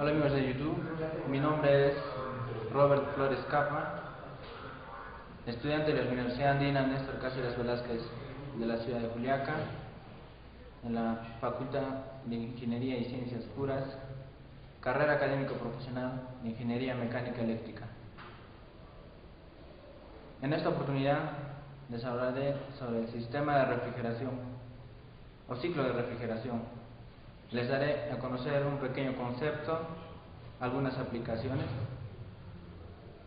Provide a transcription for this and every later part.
Hola amigos de YouTube, mi nombre es Robert Flores Capa, estudiante de la Universidad Andina Néstor Cáceres Velázquez de la ciudad de Juliaca, en la Facultad de Ingeniería y Ciencias Puras, carrera académico profesional de Ingeniería Mecánica Eléctrica. En esta oportunidad les hablaré sobre el sistema de refrigeración o ciclo de refrigeración. Les daré a conocer un pequeño concepto, algunas aplicaciones,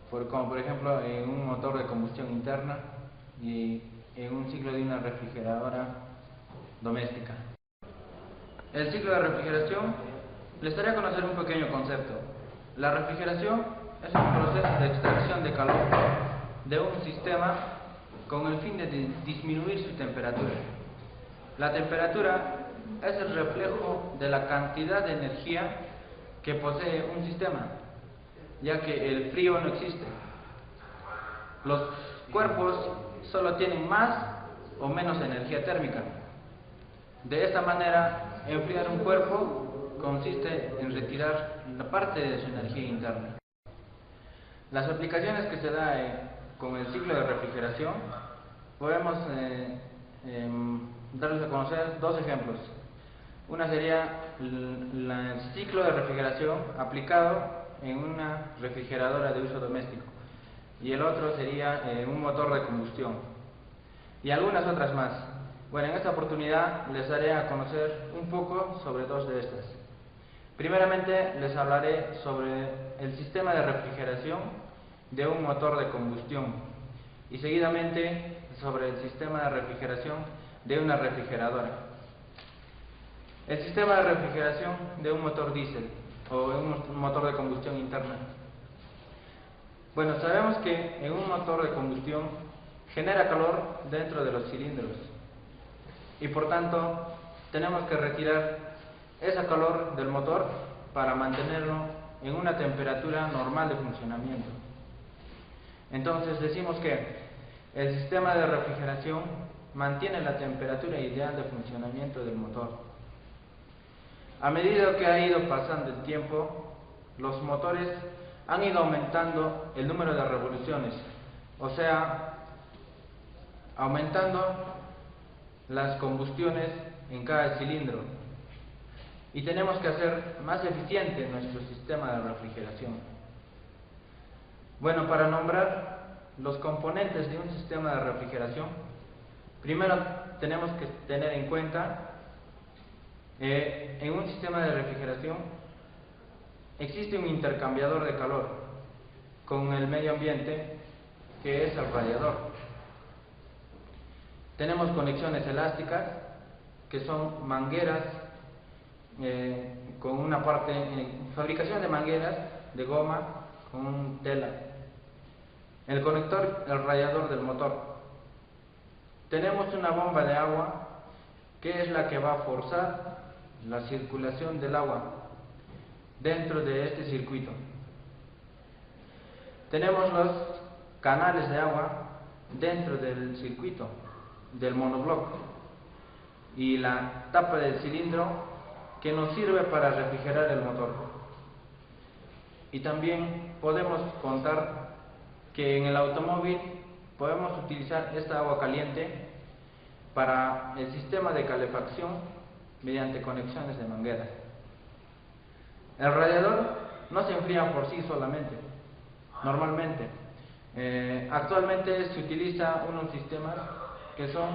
como por ejemplo en un motor de combustión interna y en un ciclo de una refrigeradora doméstica. El ciclo de refrigeración, les daré a conocer un pequeño concepto. La refrigeración es un proceso de extracción de calor de un sistema con el fin de disminuir su temperatura. La temperatura es el reflejo de la cantidad de energía que posee un sistema, ya que el frío no existe. Los cuerpos solo tienen más o menos energía térmica. De esta manera, enfriar un cuerpo consiste en retirar una parte de su energía interna. Las aplicaciones que se da con el ciclo de refrigeración, podemos darles a conocer dos ejemplos. Una sería el ciclo de refrigeración aplicado en una refrigeradora de uso doméstico y el otro sería un motor de combustión y algunas otras más. Bueno, en esta oportunidad les daré a conocer un poco sobre dos de estas. Primeramente les hablaré sobre el sistema de refrigeración de un motor de combustión y seguidamente sobre el sistema de refrigeración de una refrigeradora. El sistema de refrigeración de un motor diésel o un motor de combustión interna. Bueno, sabemos que en un motor de combustión genera calor dentro de los cilindros y por tanto tenemos que retirar ese calor del motor para mantenerlo en una temperatura normal de funcionamiento. Entonces decimos que el sistema de refrigeración mantiene la temperatura ideal de funcionamiento del motor. A medida que ha ido pasando el tiempo, los motores han ido aumentando el número de revoluciones, o sea, aumentando las combustiones en cada cilindro, y tenemos que hacer más eficiente nuestro sistema de refrigeración. Bueno, para nombrar los componentes de un sistema de refrigeración, primero tenemos que tener en cuenta en un sistema de refrigeración existe un intercambiador de calor con el medio ambiente, que es el radiador. Tenemos conexiones elásticas, que son mangueras con una parte, fabricación de mangueras de goma con tela. El conector, el radiador del motor. Tenemos una bomba de agua, que es la que va a forzar la circulación del agua dentro de este circuito. Tenemos los canales de agua dentro del circuito del monobloc y la tapa del cilindro, que nos sirve para refrigerar el motor. Y también podemos contar que en el automóvil podemos utilizar esta agua caliente para el sistema de calefacción mediante conexiones de mangueras. El radiador no se enfría por sí solamente, normalmente. Actualmente se utiliza unos sistemas que son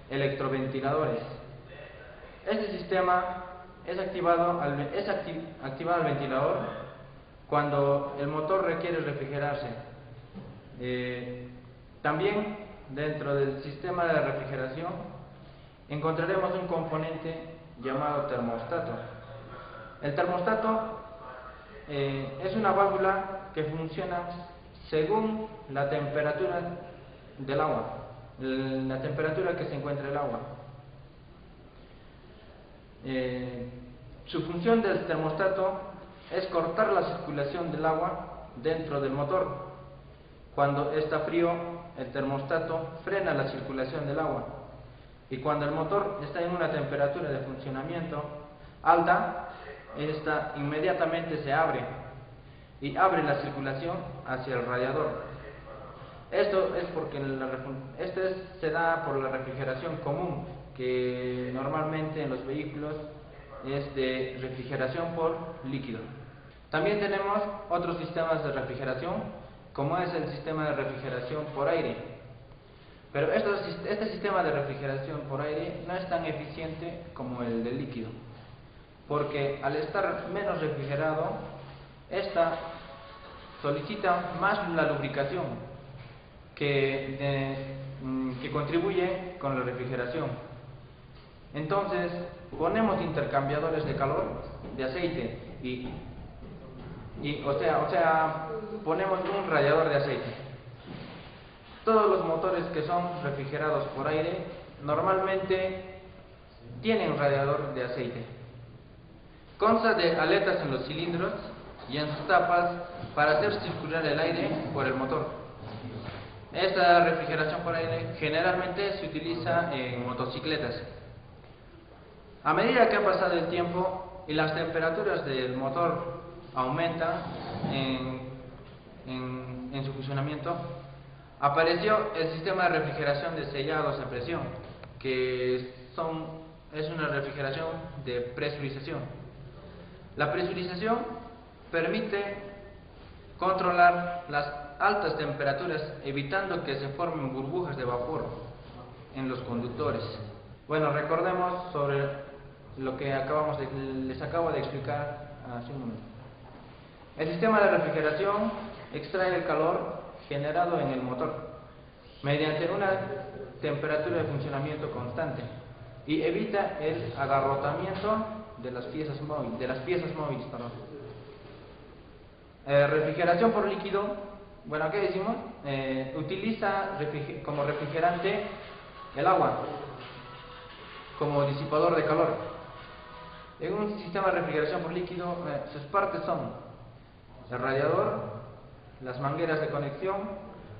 electroventiladores. Este sistema es activado al ventilador cuando el motor requiere refrigerarse. También dentro del sistema de refrigeración encontraremos un componente llamado termostato. El termostato es una válvula que funciona según la temperatura del agua, la temperatura que se encuentra el agua. Su función del termostato es cortar la circulación del agua dentro del motor. Cuando está frío, el termostato frena la circulación del agua, y cuando el motor está en una temperatura de funcionamiento alta, esta inmediatamente se abre y abre la circulación hacia el radiador. Esto es porque se da por la refrigeración común, que normalmente en los vehículos es de refrigeración por líquido. También tenemos otros sistemas de refrigeración, como es el sistema de refrigeración por aire. Pero este sistema de refrigeración por aire no es tan eficiente como el del líquido, porque al estar menos refrigerado, esta solicita más la lubricación que contribuye con la refrigeración. Entonces, ponemos intercambiadores de calor, de aceite, o sea, ponemos un radiador de aceite. Todos los motores que son refrigerados por aire normalmente tienen un radiador de aceite. Consta de aletas en los cilindros y en sus tapas para hacer circular el aire por el motor. Esta refrigeración por aire generalmente se utiliza en motocicletas. A medida que ha pasado el tiempo y las temperaturas del motor aumentan en su funcionamiento, apareció el sistema de refrigeración de sellados a presión, que es una refrigeración de presurización. La presurización permite controlar las altas temperaturas, evitando que se formen burbujas de vapor en los conductores. Bueno, recordemos sobre lo que les acabo de explicar hace un momento. El sistema de refrigeración extrae el calor generado en el motor mediante una temperatura de funcionamiento constante y evita el agarrotamiento de las piezas móviles. Refrigeración por líquido, bueno, ¿qué decimos? Utiliza como refrigerante el agua como disipador de calor. En un sistema de refrigeración por líquido, sus partes son el radiador, las mangueras de conexión,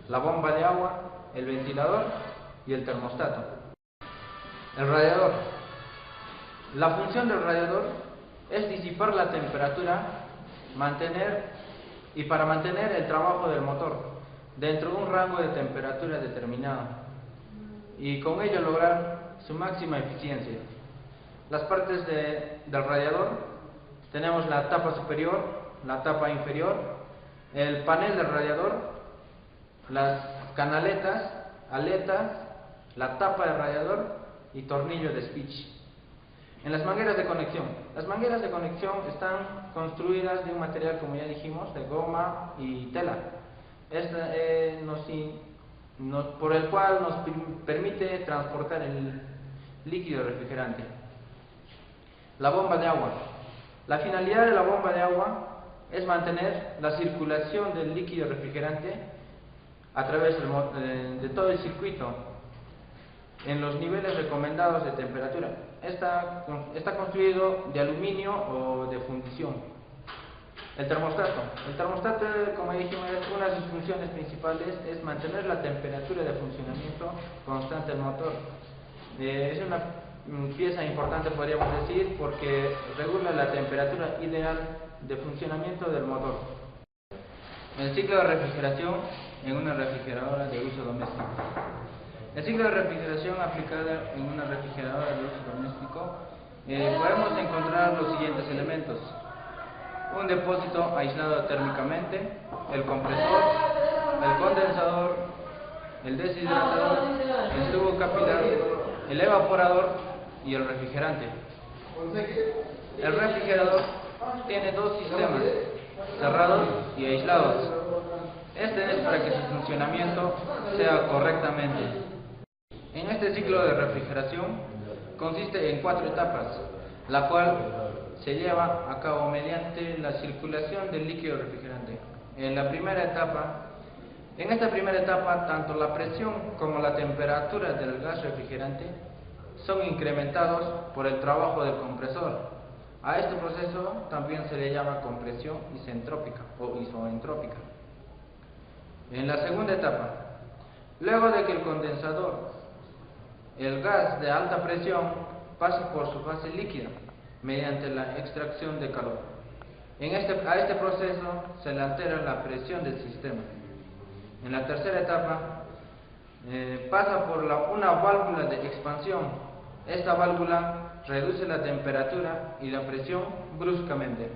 la bomba de agua, el ventilador y el termostato. El radiador. La función del radiador es disipar la temperatura, para mantener el trabajo del motor dentro de un rango de temperatura determinado y con ello lograr su máxima eficiencia. Las partes del radiador: tenemos la tapa superior, la tapa inferior, el panel del radiador, las canaletas, aletas, la tapa del radiador y tornillo de Stitch. En las mangueras de conexión. Las mangueras de conexión están construidas de un material, como ya dijimos, de goma y tela. Por el cual nos permite transportar el líquido refrigerante. La bomba de agua. La finalidad de la bomba de agua es mantener la circulación del líquido refrigerante a través de todo el circuito en los niveles recomendados de temperatura. Está construido de aluminio o de fundición. El termostato. El termostato, como dijimos, una de sus funciones principales es mantener la temperatura de funcionamiento constante del motor. Es una pieza importante, podríamos decir, porque regula la temperatura ideal de funcionamiento del motor. El ciclo de refrigeración en una refrigeradora de uso doméstico. El ciclo de refrigeración aplicada en una refrigeradora de uso doméstico, podemos encontrar los siguientes elementos: un depósito aislado térmicamente, el compresor, el condensador, el deshidratador, el tubo capilar, el evaporador y el refrigerante. El refrigerador tiene dos sistemas, cerrados y aislados. Este es para que su funcionamiento sea correctamente. En este ciclo de refrigeración consiste en 4 etapas, la cual se lleva a cabo mediante la circulación del líquido refrigerante. En esta primera etapa, tanto la presión como la temperatura del gas refrigerante son incrementados por el trabajo del compresor. A este proceso también se le llama compresión isentrópica o isoentrópica. En la segunda etapa, luego de que el condensador, el gas de alta presión, pase por su fase líquida, mediante la extracción de calor. A este proceso se le altera la presión del sistema. En la tercera etapa pasa por una válvula de expansión. Esta válvula reduce la temperatura y la presión bruscamente,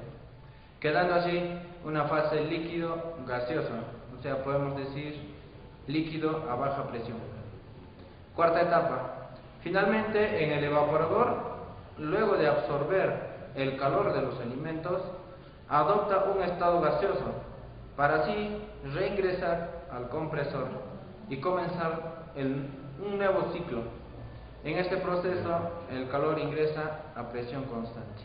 quedando así una fase líquido gaseosa, o sea, podemos decir líquido a baja presión. Cuarta etapa. Finalmente, en el evaporador, luego de absorber el calor de los alimentos, adopta un estado gaseoso para así reingresar al compresor y comenzar un nuevo ciclo. En este proceso, el calor ingresa a presión constante.